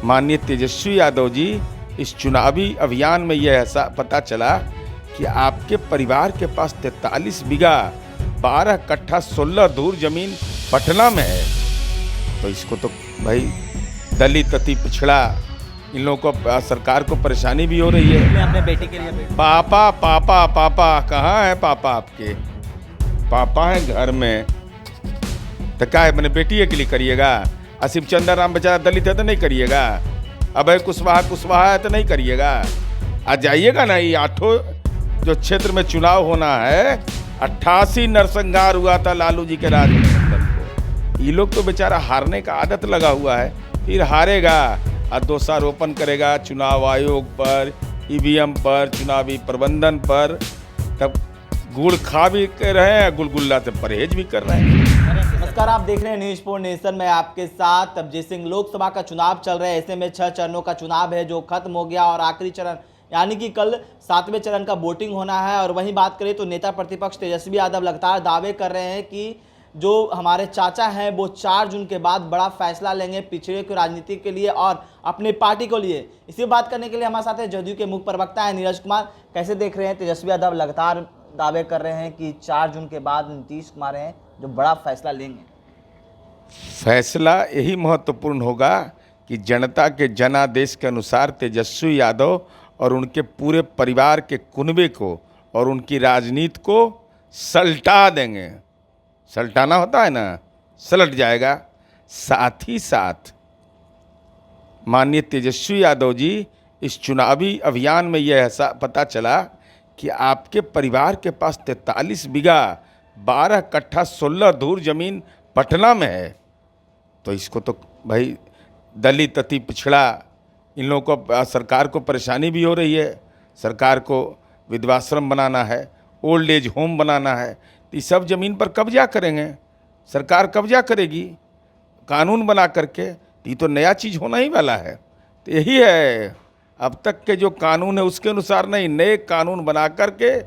माननीय तेजस्वी यादव जी, इस चुनावी अभियान में यह ऐसा पता चला कि आपके परिवार के पास 43 बीघा 12 कट्ठा 16 धूर जमीन पटना में है। तो इसको तो भाई दलित अति पिछड़ा इन लोगों को, सरकार को परेशानी भी हो रही है। मैं अपने बेटी के लिए पापा पापा पापा कहाँ है पापा? आपके पापा हैं घर में, तो क्या है मैंने बेटी के लिए करिएगा? असीम चंद्र राम बेचारा दलित है तो नहीं करिएगा? अभय कुशवाहा है तो नहीं करिएगा? आ जाइएगा ना, ये 8 जो क्षेत्र में चुनाव होना है, 88 नरसंहार हुआ था लालू जी के राज में। ये लोग तो बेचारा हारने का आदत लगा हुआ है, फिर हारेगा और दोषारोपण करेगा चुनाव आयोग पर, ईवीएम पर, चुनावी प्रबंधन पर। तब गुड़ खा भी कर रहे हैं, गुलगुल्ला से परहेज भी कर रहे हैं। नमस्कार, आप देख रहे हैं न्यूज़ फॉर नेशन में आपके साथ अभिजीत सिंह। लोकसभा का चुनाव चल रहा है, ऐसे में 6 चरणों का चुनाव है जो खत्म हो गया और आखिरी चरण यानी कि कल 7वें चरण का वोटिंग होना है। और वहीं बात करें तो नेता प्रतिपक्ष तेजस्वी यादव लगातार दावे कर रहे हैं कि जो हमारे चाचा हैं वो 4 जून के बाद बड़ा फैसला लेंगे पिछड़े की राजनीति के लिए और अपनी पार्टी को लिए। इसी बात करने के लिए हमारे साथ है जदयू के मुख्य प्रवक्ता है नीरज कुमार। कैसे देख रहे हैं, तेजस्वी यादव लगातार दावे कर रहे हैं कि 4 जून के बाद नीतीश कुमार हैं जो बड़ा फैसला लेंगे? फैसला यही महत्वपूर्ण होगा कि जनता के जनादेश के अनुसार तेजस्वी यादव और उनके पूरे परिवार के कुनबे को और उनकी राजनीति को सलटा देंगे। सलटाना होता है ना, सलट जाएगा। साथ ही साथ माननीय तेजस्वी यादव जी, इस चुनावी अभियान में यह ऐसा पता चला कि आपके परिवार के पास 43 बीघा 12 कट्ठा 16 धूर जमीन पटना में है। तो इसको तो भाई दलित अति पिछड़ा इन लोगों को, सरकार को परेशानी भी हो रही है। सरकार को विधवाश्रम बनाना है, ओल्ड एज होम बनाना है, तो ये सब ज़मीन पर कब्जा करेंगे। सरकार कब्जा करेगी कानून बना करके, ये तो नया चीज़ होना ही वाला है। तो यही है, अब तक के जो कानून है उसके अनुसार नहीं, नए कानून बना करके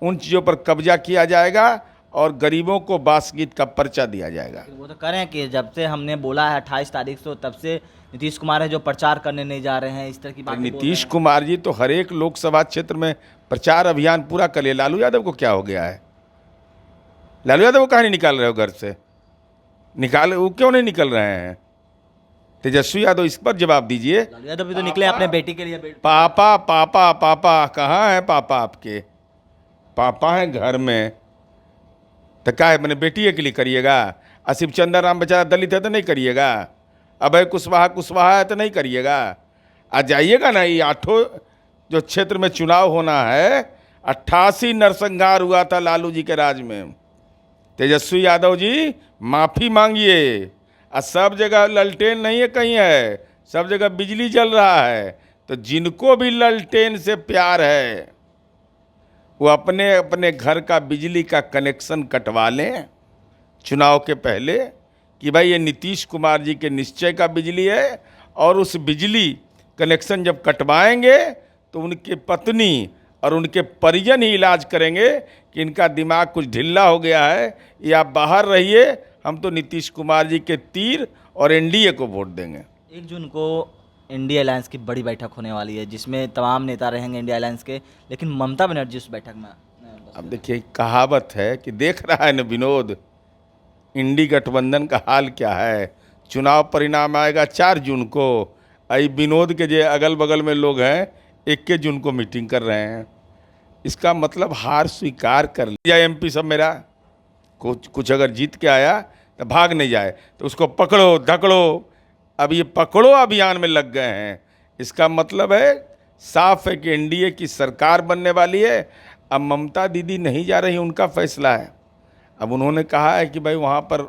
उन चीज़ों पर कब्जा किया जाएगा और गरीबों को बासगीत का पर्चा दिया जाएगा। वो तो करें कि जब से हमने बोला है 28 तारीख से, तब से नीतीश कुमार है जो प्रचार करने नहीं जा रहे हैं, इस तरह की बात। नीतीश कुमार जी तो हर एक लोकसभा क्षेत्र में प्रचार अभियान पूरा कर लिया। लालू यादव को क्या हो गया है? लालू यादव को कहाँ नहीं निकाल रहे हो घर से? वो क्यों नहीं निकल रहे हैं? तेजस्वी यादव, इस पर जवाब दीजिए। लालू यादव भी तो निकले अपने बेटी के लिए। पापा पापा पापा कहाँ है पापा? आपके पापा हैं घर में, तो क्या है मैंने बेटी के लिए करिएगा? असीम चंद्र राम बेचारा दलित है तो नहीं करिएगा? अभय कुशवाहा है तो नहीं करिएगा? आ जाइएगा ना, ये 8 जो क्षेत्र में चुनाव होना है, 88 नरसंहार हुआ था लालू जी के राज में। तेजस्वी यादव जी माफ़ी मांगिए। और सब जगह ललटेन नहीं है कहीं है, सब जगह बिजली जल रहा है। तो जिनको भी ललटेन से प्यार है वो अपने अपने घर का बिजली का कनेक्शन कटवा लें चुनाव के पहले, कि भाई ये नीतीश कुमार जी के निश्चय का बिजली है। और उस बिजली कनेक्शन जब कटवाएंगे तो उनकी पत्नी और उनके परिजन ही इलाज करेंगे कि इनका दिमाग कुछ ढिल्ला हो गया है, या आप बाहर रहिए, हम तो नीतीश कुमार जी के तीर और एनडीए को वोट देंगे। 1 जून को इंडिया अलायंस की बड़ी बैठक होने वाली है जिसमें तमाम नेता रहेंगे इंडिया अलायंस के, लेकिन ममता बनर्जी उस बैठक में। अब देखिए, कहावत है कि देख रहा है न विनोद, इंडी गठबंधन का हाल क्या है। चुनाव परिणाम आएगा 4 जून को। आई विनोद के जो अगल बगल में लोग हैं 21 जून को मीटिंग कर रहे हैं। इसका मतलब हार स्वीकार कर लिया। एमपी सब मेरा कुछ अगर जीत के आया तो भाग नहीं जाए, तो उसको पकड़ो धकड़ो। अब ये पकड़ो अभियान में लग गए हैं। इसका मतलब है साफ है कि एनडीए की सरकार बनने वाली है। अब ममता दीदी नहीं जा रही, उनका फैसला है। अब उन्होंने कहा है कि भाई वहाँ पर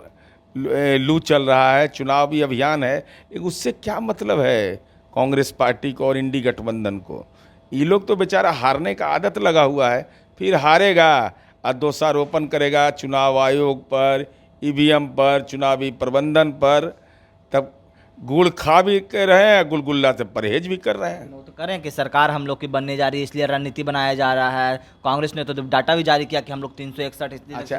लू चल रहा है, चुनावी अभियान है, लेकिन उससे क्या मतलब है कांग्रेस पार्टी को और इंडी गठबंधन को? ये लोग तो बेचारा हारने का आदत लगा हुआ है, फिर हारेगा और दोषारोपण करेगा चुनाव आयोग पर, ईवीएम पर, चुनावी प्रबंधन पर। तब गुड़ खा भी कर रहे हैं, गुलगुल्ला से परहेज भी कर रहे हैं। वो तो करें कि सरकार हम लोग की बनने जा रही है इसलिए रणनीति बनाया जा रहा है। कांग्रेस ने तो डाटा भी जारी किया कि हम लोग 361 इसलिए अच्छा,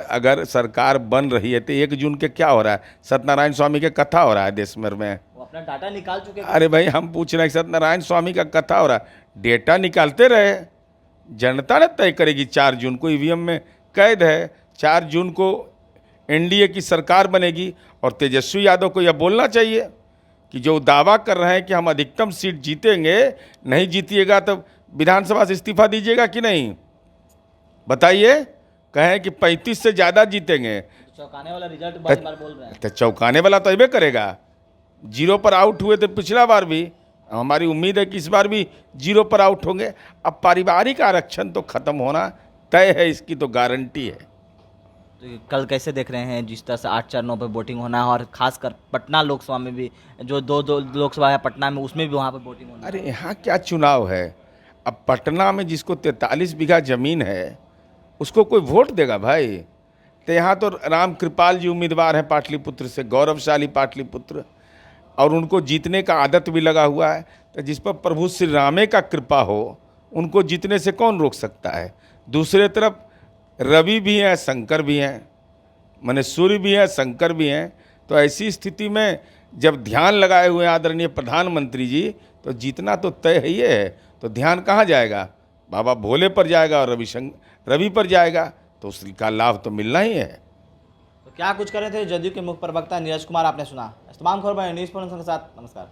अगर सरकार बन रही है तो 1 जून के क्या हो रहा है? सत्यनारायण स्वामी के कथा हो रहा है देश भर में। वो अपना डाटा निकाल चुके हैं। अरे भाई, हम पूछ रहे हैं कि सत्यनारायण स्वामी का कथा हो रहा है, डेटा निकालते रहे, जनता ने तय करेगी। 4 जून को ईवीएम में कैद है, 4 जून को एनडीए की सरकार बनेगी। और तेजस्वी यादव को यह बोलना चाहिए कि जो दावा कर रहे हैं कि हम अधिकतम सीट जीतेंगे, नहीं जीतिएगा तो विधानसभा से इस्तीफा दीजिएगा कि नहीं, बताइए। कहें कि 35 से ज़्यादा जीतेंगे चौंकाने वाला रिजल्ट बार बार बोल रहे हैं। तो चौंकाने वाला तो अबे करेगा। 0 पर आउट हुए थे पिछला बार भी, हमारी उम्मीद है कि इस बार भी 0 पर आउट होंगे। अब पारिवारिक आरक्षण तो खत्म होना तय है, इसकी तो गारंटी है। तो कल कैसे देख रहे हैं जिस तरह से 8 चरणों पर वोटिंग होना है, और खासकर पटना लोकसभा में भी, जो दो लोकसभा है पटना में, उसमें भी वहाँ पर वोटिंग होना है। अरे यहाँ क्या चुनाव है? अब पटना में जिसको 43 बीघा जमीन है उसको कोई वोट देगा भाई? तो यहाँ तो राम कृपाल जी उम्मीदवार हैं पाटलिपुत्र से, गौरवशाली पाटलिपुत्र, और उनको जीतने का आदत भी लगा हुआ है। तो जिस पर प्रभु श्री रामे का कृपा हो उनको जीतने से कौन रोक सकता है? दूसरे तरफ रवि भी हैं, शंकर भी हैं, माने सूर्य भी हैं, शंकर भी हैं। तो ऐसी स्थिति में जब ध्यान लगाए हुए हैं आदरणीय प्रधानमंत्री जी, तो जीतना तो तय ही है। तो ध्यान कहाँ जाएगा? बाबा भोले पर जाएगा और रवि पर जाएगा, तो उसका लाभ तो मिलना ही है। तो क्या कुछ कर रहे थे जदयू के मुख्य प्रवक्ता नीरज कुमार, आपने सुना। इस तमाम खबर पर न्यूज़ के साथ नमस्कार।